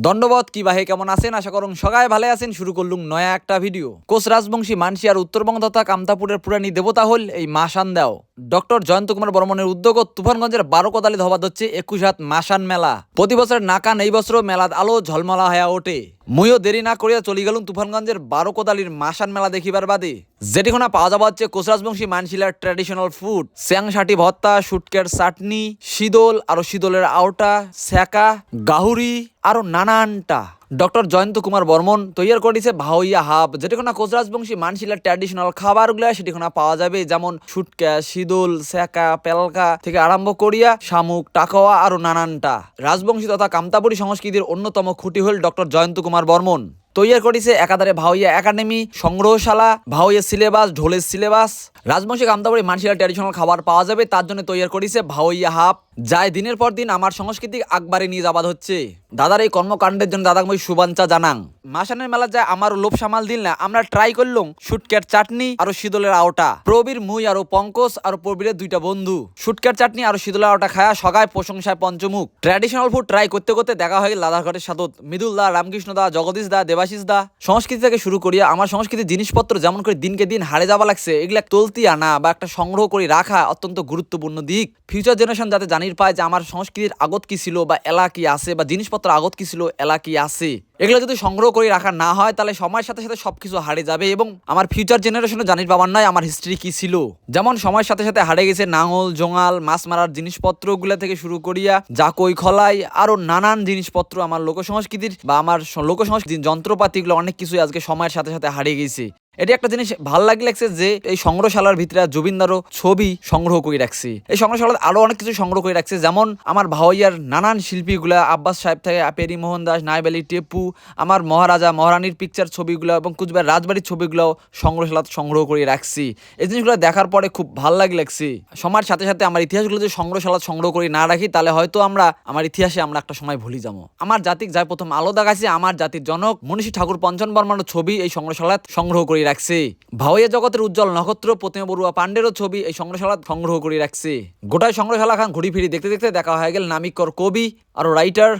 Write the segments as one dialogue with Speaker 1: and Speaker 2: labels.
Speaker 1: দণ্ডবত কি বাহে কেমন আছেন? আশা করুন সবাই ভালো আছেন। শুরু করলুম নয়া একটা ভিডিও। কোচ রাজবংশী মানসি আর উত্তরবঙ্গ তথা কামতাপুরের পুরানি দেবতা হল এই মাসান দেও। ডক্টর জয়ন্ত কুমার বর্মনের উদ্যোগত তুফানগঞ্জের 12 কোদালি ধবাদ হচ্ছে 21 হাত মাসান মেলা। প্রতি বছর নাকান এই বছর মেলাত আলো ঝলমলা হয়ে ওঠে। মুইও দেরি না করিয়া চলি গেলুম তুফানগঞ্জের 12 কোদালির মাসান মেলা দেখিবার বাদে। যেটিখানে পাওয়া যাবে হচ্ছে কোচ রাজবংশী মানশিলার ট্র্যাডিশনাল ফুড, স্যাংশাটি ভত্তা, শুটকের চাটনি, শীদল আর শীদলের আওটা, সেকা, গাহুরি আরো নানানটা। ডক্টর জয়ন্ত কুমার বর্মন তৈয়ার করেছে ভাওইয়া হাব, যেটিখানে কোচ রাজবংশী মানশিলার ট্র্যাডিশনাল খাবারগুলো সেটিখানে পাওয়া যাবে, যেমন শুটকা, শীদল, সেকা, পেলকা থেকে আরম্ভ করিয়া শামুক, টাকাওয়া আরো নানানটা। রাজবংশী তথা কামতাপুরী সংস্কৃতির অন্যতম খুঁটি হল ডক্টর জয়ন্ত কুমার বর্মন। তৈয়ার করেছে একাধারে ভাওইয়া একাডেমি, সংগ্রহশালা, ভাওইয়া সিলেবাস, ঢোলের সিলেবাস। রাজবংশী কামতাপুরী মানশিলার ট্র্যাডিশনাল খাবার পাওয়া যাবে, তার জন্য তৈয়ার করেছে ভাওইয়া হাব, যাই দিনের পর দিন আমার সংস্কৃতি আকবারে নিয়ে যাবাদ হচ্ছে। দাদার এই কর্মকাণ্ডের জন্য দাদাকে মই শুভেচ্ছা জানাং। মাসানের মেলা যায় আমার লোভ সামাল দিল না, আমরা ট্রাই করলাম শুটকের চাটনি আর শীদলের আওটা। প্রবীর, মুই আর পঙ্কজ আর প্রবীরের দুইটা বন্ধু শুটকের চাটনি আর শীদলের আওটা খায়া সগায় প্রশংসায় পঞ্চমুখ। ট্র্যাডিশনাল ফুড ট্রাই করতে করতে দেখা হয় লাদার ঘাটের সাথত মৃদুল দা, রামকৃষ্ণ দা, জগদীশ দা, দেবাশিস দা। সংস্কৃতি থেকে শুরু করিয়া আমার সংস্কৃতির জিনিসপত্র যেমন করে দিনকে দিন হারে যাওয়া লাগছে, এগুলা তুলতি আনা বা একটা সংগ্রহ করে রাখা অত্যন্ত গুরুত্বপূর্ণ দিক। ফিউচার জেনারেশন যাতে জানির পায় যে আমার সংস্কৃতির আগত কি ছিল বা এলা কি আছে, বা জিনিসপত্র আগত কি ছিল এলা কি আছে, এগুলো যদি সংগ্রহ করে রাখা না হয় তাহলে সময়ের সাথে সাথে সবকিছু হারিয়ে যাবে এবং আমার ফিউচার জেনারেশনও জানির পাবার নয় আমার হিস্ট্রি কি ছিল। যেমন সময়ের সাথে সাথে হারিয়ে গেছে নাঙল, জোঙাল, মাছ মারার জিনিসপত্রগুলো থেকে শুরু করিয়া জাকই, খলাই আরো নানান জিনিসপত্র আমার লোক সংস্কৃতির বা আমার লোক সংস্কৃতির যন্ত্রপাতিগুলো অনেক কিছুই আজকে সময়ের সাথে সাথে হারিয়ে গেছে। এটি একটা জিনিস ভাল লাগছে যে এই সংগ্রহশালার ভিতরে জুবিনদারও ছবি সংগ্রহ করে রাখছি। এই সংগ্রহশালায় আরো অনেক কিছু সংগ্রহ করে রাখছে, যেমন আমার ভাওয়াইয়ার নানান শিল্পীগুলা, আব্বাস সাহেব থেকে পেরি মোহন দাস, নাইব আলী টেপু, আমার মহারাজা মহারানীর পিকচার ছবিগুলো এবং কুচবিহার রাজবাড়ির ছবিগুলো সংগ্রহশালাতে সংগ্রহ করে রাখছি। এই জিনিসগুলো দেখার পরে খুব ভাল লাগছে। সময়ের সাথে সাথে আমার ইতিহাসগুলো যদি সংগ্রহশালা সংগ্রহ করে না রাখি তাহলে হয়তো আমরা আমার ইতিহাসে আমরা একটা সময় ভুলে যাবো। আমার জাতিক যাই প্রথম আলো দেখাচ্ছে আমার জাতির জনক মনীষী ঠাকুর পঞ্চন বর্মার ছবি এই সংগ্রহশালায় সংগ্রহ করে রাখছে। ভাওয়াইয়া জগতের উজ্জ্বল নক্ষত্র প্রতিমা বড়ুয়া পান্ডেরও ছবি এই সংগ্রহশালা সংগ্রহ করে রাখছে। গোটায় সংগ্রহশালা খান ঘুরি ফিরি দেখতে দেখতে দেখা হয়ে গেল নামিকর কবি আর রাইটার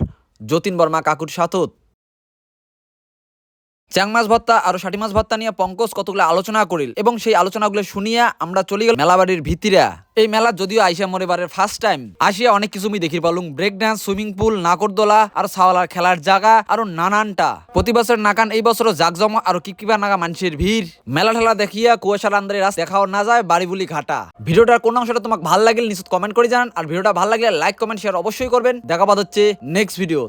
Speaker 1: যতীন বর্মা কাকুর সাথত। চ্যাং মাছ ভত্তা আর ষাটি মাছ ভত্তা নিয়ে পঙ্কজ কতগুলো আলোচনা করিল এবং সেই আলোচনাগুলো শুনিয়া আমরা চলে গেল মেলাবাড়ির ভিতরা। এই মেলা যদিও আইসা মরিবারের ফার্স্ট টাইম আসিয়া অনেক কিছু আমি দেখি পালুম, ব্রেক ডান্স, সুইমিং পুল, নাগরদোলা আর সাওয়ালার খেলার জায়গা আরো নানানটা। প্রতি বছর নাকান এই বছরও জাকজমা আর কিকিবা নাগা মানুষের ভিড়। মেলা ঠেলা দেখিয়া কুয়াশার আন্দারে রাস দেখাও না যায় বাড়িবুলি ঘাটা। ভিডিওটার কোন অংশটা তোমাকে ভালো লাগলে নিশ্চিত কমেন্ট করে জানান, আর ভিডিওটা ভালো লাগলে লাইক, কমেন্ট, শেয়ার অবশ্যই করবেন। দেখা বাদ হচ্ছে নেক্সট ভিডিও।